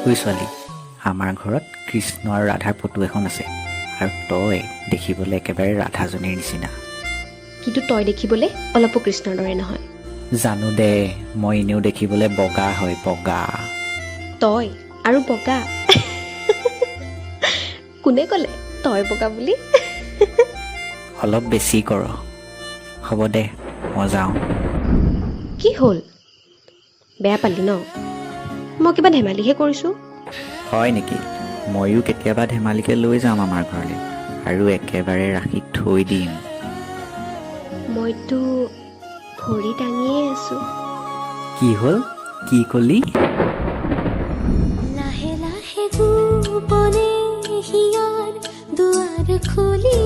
ঐ ছোৱালী, আমাৰ ঘৰত কৃষ্ণ আৰু ৰাধাৰ ফটো এখন আছে আৰু তই দেখিবলৈ একেবাৰে ৰাধাজনীৰ নিচিনা। কিন্তু তই দেখিবলৈ অলপো কৃষ্ণৰ দৰে নহয়। জানো দে, মই এনেও দেখিবলৈ বগা হয়, বগা। তই আৰু বগা? কোনে ক'লে তই বগা বুলি? অলপ বেছি কৰ। হ'ব দে, মই যাওঁ। কি হ'ল? বেয়া পালি ন? মই কিবা ধেমালিহে কৰিছোঁ। হয় নেকি? ময়ো কেতিয়াবা ধেমালিকে লৈ যাম আমাৰ ঘৰলৈ আৰু একেবাৰে ৰাখি থৈ দিম। মইতো ভৰি দাঙিয়ে আছোঁ। কি হ'ল? কি কলি? লাহে লাহে গোপনে হিয়াৰ দুৱাৰ খুলি